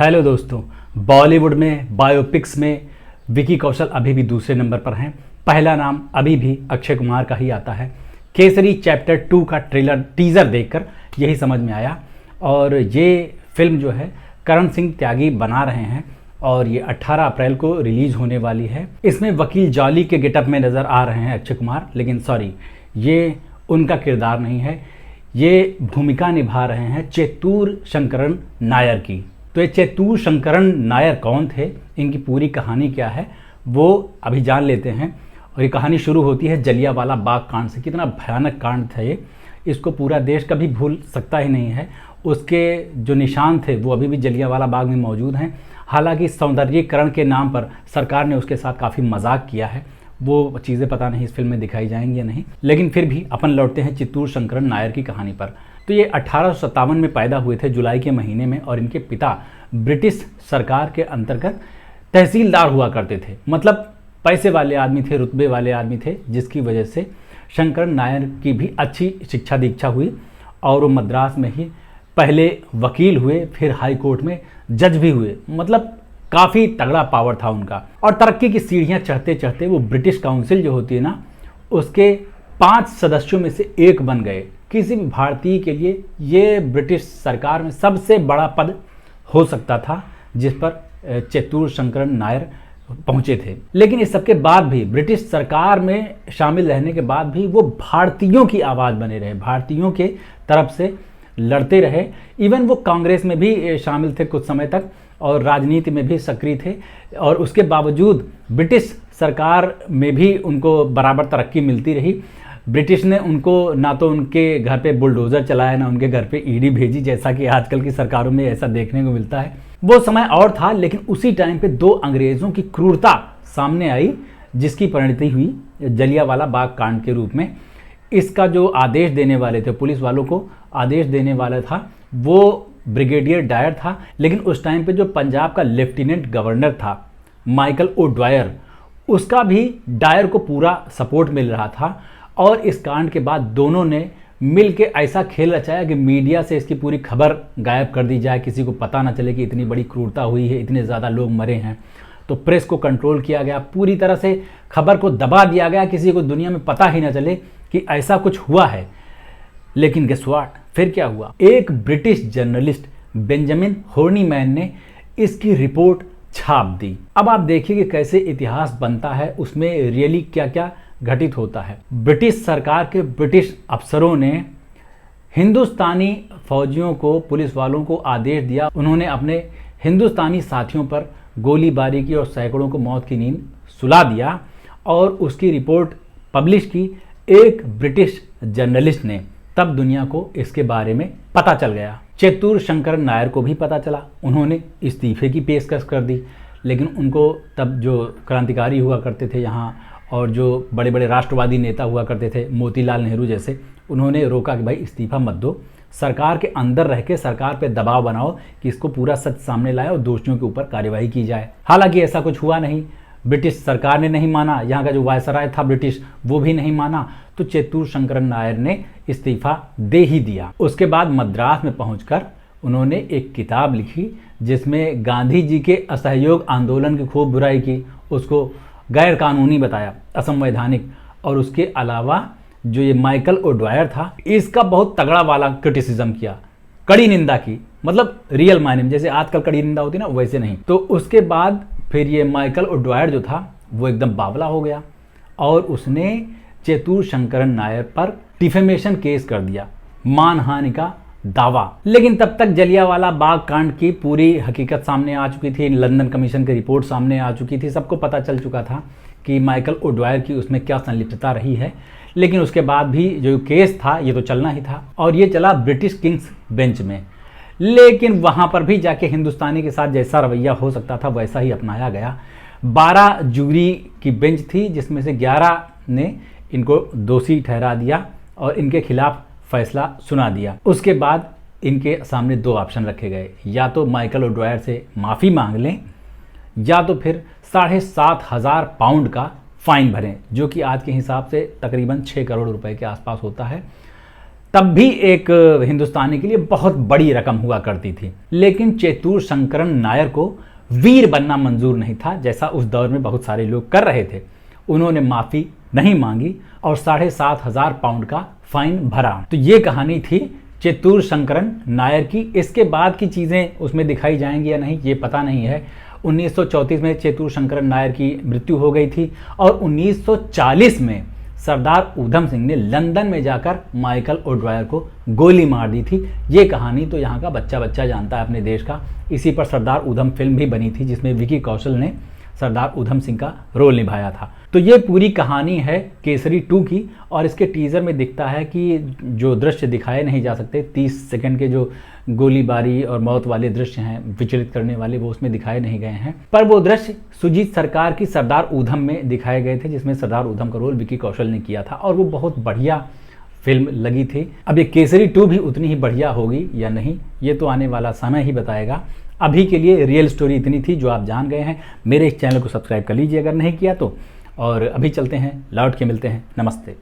Hello दोस्तों, बॉलीवुड में biopics में विकी कौशल अभी भी दूसरे नंबर पर हैं। पहला नाम अभी भी अक्षय कुमार का ही आता है। केसरी चैप्टर 2 का टीज़र देखकर यही समझ में आया। और ये फिल्म जो है करण सिंह त्यागी बना रहे हैं और ये 18 अप्रैल को रिलीज होने वाली है। इसमें वकील जॉली के गेटअप में नज़र आ रहे हैं अक्षय कुमार, लेकिन सॉरी, ये उनका किरदार नहीं है। ये भूमिका निभा रहे हैं चेतूर शंकरन नायर की। तो ये चेतूर शंकरन नायर कौन थे, इनकी पूरी कहानी क्या है, वो अभी जान लेते हैं। और ये कहानी शुरू होती है जलियांवाला बाग कांड से। कितना भयानक कांड था ये, इसको पूरा देश कभी भूल सकता ही नहीं है। उसके जो निशान थे वो अभी भी जलियांवाला बाग में मौजूद हैं। हालांकि सौंदर्यीकरण के नाम पर सरकार ने उसके साथ काफ़ी मजाक किया है, वो चीज़ें पता नहीं इस फिल्म में दिखाई जाएंगी या नहीं। लेकिन फिर भी अपन लौटते हैं चेतूर शंकरन नायर की कहानी पर। तो ये 1857 में पैदा हुए थे जुलाई के महीने में, और इनके पिता ब्रिटिश सरकार के अंतर्गत तहसीलदार हुआ करते थे। मतलब पैसे वाले आदमी थे, रुतबे वाले आदमी थे, जिसकी वजह से शंकरन नायर की भी अच्छी शिक्षा दीक्षा हुई और वो मद्रास में ही पहले वकील हुए, फिर हाई कोर्ट में जज भी हुए। मतलब काफ़ी तगड़ा पावर था उनका। और तरक्की की सीढ़ियाँ चढ़ते चढ़ते वो ब्रिटिश काउंसिल जो होती है ना, उसके 5 सदस्यों में से एक बन गए। किसी भी भारतीय के लिए ये ब्रिटिश सरकार में सबसे बड़ा पद हो सकता था, जिस पर चेतूर शंकरन नायर पहुंचे थे। लेकिन इस सबके बाद भी, ब्रिटिश सरकार में शामिल रहने के बाद भी, वो भारतीयों की आवाज़ बने रहे, भारतीयों के तरफ से लड़ते रहे। इवन वो कांग्रेस में भी शामिल थे कुछ समय तक और राजनीति में भी सक्रिय थे। और उसके बावजूद ब्रिटिश सरकार में भी उनको बराबर तरक्की मिलती रही। ब्रिटिश ने उनको ना तो उनके घर पे बुलडोज़र चलाया, ना उनके घर पे ईडी भेजी, जैसा कि आजकल की सरकारों में ऐसा देखने को मिलता है। वो समय और था, लेकिन उसी टाइम पे 2 अंग्रेज़ों की क्रूरता सामने आई, जिसकी परिणति हुई जलियांवाला बाग कांड के रूप में। इसका जो आदेश देने वाले थे, पुलिस वालों को आदेश देने वाला था, वो ब्रिगेडियर डायर था। लेकिन उस टाइम पे जो पंजाब का लेफ्टिनेंट गवर्नर था माइकल ओ'ड्वायर, उसका भी डायर को पूरा सपोर्ट मिल रहा था। और इस कांड के बाद दोनों ने मिल के ऐसा खेल रचाया कि मीडिया से इसकी पूरी खबर गायब कर दी जाए, किसी को पता ना चले कि इतनी बड़ी क्रूरता हुई है, इतने ज़्यादा लोग मरे हैं। तो प्रेस को कंट्रोल किया गया, पूरी तरह से खबर को दबा दिया गया, किसी को दुनिया में पता ही ना चले कि ऐसा कुछ हुआ है। लेकिन गेस व्हाट, फिर क्या हुआ? एक ब्रिटिश जर्नलिस्ट बेंजामिन होर्नीमैन ने इसकी रिपोर्ट छाप दी। अब आप देखिए कि कैसे इतिहास बनता है, उसमें रियली क्या क्या घटित होता है। ब्रिटिश सरकार के ब्रिटिश अफसरों ने हिंदुस्तानी फौजियों को, पुलिस वालों को आदेश दिया। उन्होंने अपने हिंदुस्तानी साथियों पर गोलीबारी की और सैकड़ों को मौत की नींद सुला दिया। और उसकी रिपोर्ट पब्लिश की एक ब्रिटिश जर्नलिस्ट ने। तब दुनिया को इसके बारे में पता चल गया। चेतूर शंकरन नायर को भी पता चला, उन्होंने इस्तीफे की पेशकश कर दी। लेकिन उनको तब जो क्रांतिकारी हुआ करते थे यहाँ, और जो बड़े बड़े राष्ट्रवादी नेता हुआ करते थे, मोतीलाल नेहरू जैसे, उन्होंने रोका कि भाई इस्तीफा मत दो, सरकार के अंदर रह के सरकार पे दबाव बनाओ कि इसको पूरा सच सामने लाए और दोषियों के ऊपर कार्यवाही की जाए। हालांकि ऐसा कुछ हुआ नहीं, ब्रिटिश सरकार ने नहीं माना, यहाँ का जो वायसराय था ब्रिटिश, वो भी नहीं माना। तो चेतूर शंकरन नायर ने इस्तीफा दे ही दिया। उसके बाद मद्रास में पहुंचकर उन्होंने एक किताब लिखी, जिसमें गांधी जी के असहयोग आंदोलन की खूब बुराई की, उसको गैर कानूनी बताया, असंवैधानिक। और उसके अलावा जो ये माइकल ओ'ड्वायर था, इसका बहुत तगड़ा वाला क्रिटिसिज्म किया, कड़ी निंदा की। मतलब रियल मायने में, जैसे आजकल कड़ी निंदा होती है ना, वैसे नहीं। तो उसके बाद फिर ये माइकल ओ'ड्वायर जो था वो एकदम बावला हो गया और उसने चेतूर शंकरन नायर पर डिफेमेशन केस कर दिया, मानहानि का दावा। लेकिन तब तक जलियांवाला बाग कांड की पूरी हकीकत सामने आ चुकी थी, लंदन कमीशन की रिपोर्ट सामने आ चुकी थी, सबको पता चल चुका था कि माइकल ओ'ड्वायर की उसमें क्या संलिप्तता रही है। लेकिन उसके बाद भी जो केस था ये तो चलना ही था, और ये चला ब्रिटिश किंग्स बेंच में। लेकिन वहाँ पर भी जाके हिंदुस्तानी के साथ जैसा रवैया हो सकता था वैसा ही अपनाया गया। 12 जूरी की बेंच थी, जिसमें से 11 ने इनको दोषी ठहरा दिया और इनके खिलाफ फैसला सुना दिया। उसके बाद इनके सामने 2 ऑप्शन रखे गए, या तो माइकल ओ'ड्वायर से माफ़ी मांग लें, या तो फिर 7,500 पाउंड का फाइन भरें, जो कि आज के हिसाब से तकरीबन 6 करोड़ रुपए के आसपास होता है। तब भी एक हिंदुस्तानी के लिए बहुत बड़ी रकम हुआ करती थी। लेकिन चेतुर शंकरन नायर को वीर बनना मंजूर नहीं था, जैसा उस दौर में बहुत सारे लोग कर रहे थे। उन्होंने माफ़ी नहीं मांगी और 7,500 पाउंड का फाइन भरा। तो ये कहानी थी चेतुर शंकरन नायर की। इसके बाद की चीज़ें उसमें दिखाई जाएंगी या नहीं ये पता नहीं है। 1934 में चेतुर शंकरन नायर की मृत्यु हो गई थी और 1940 में सरदार ऊधम सिंह ने लंदन में जाकर माइकल ओड्वायर को गोली मार दी थी। ये कहानी तो यहाँ का बच्चा बच्चा जानता है अपने देश का। इसी पर सरदार ऊधम फिल्म भी बनी थी जिसमें विकी कौशल ने सरदार ऊधम सिंह का रोल निभाया था। तो ये पूरी कहानी है केसरी 2 की। और इसके टीज़र में दिखता है कि जो दृश्य दिखाए नहीं जा सकते, 30 सेकंड के जो गोलीबारी और मौत वाले दृश्य हैं विचलित करने वाले, वो उसमें दिखाए नहीं गए हैं। पर वो दृश्य सुजीत सरकार की सरदार ऊधम में दिखाए गए थे, जिसमें सरदार ऊधम का रोल विकी कौशल ने किया था और वो बहुत बढ़िया फिल्म लगी थी। अब ये केसरी 2 भी उतनी ही बढ़िया होगी या नहीं, ये तो आने वाला समय ही बताएगा। अभी के लिए रियल स्टोरी इतनी थी जो आप जान गए हैं। मेरे इस चैनल को सब्सक्राइब कर लीजिए अगर नहीं किया तो। और अभी चलते हैं, लौट के मिलते हैं। नमस्ते।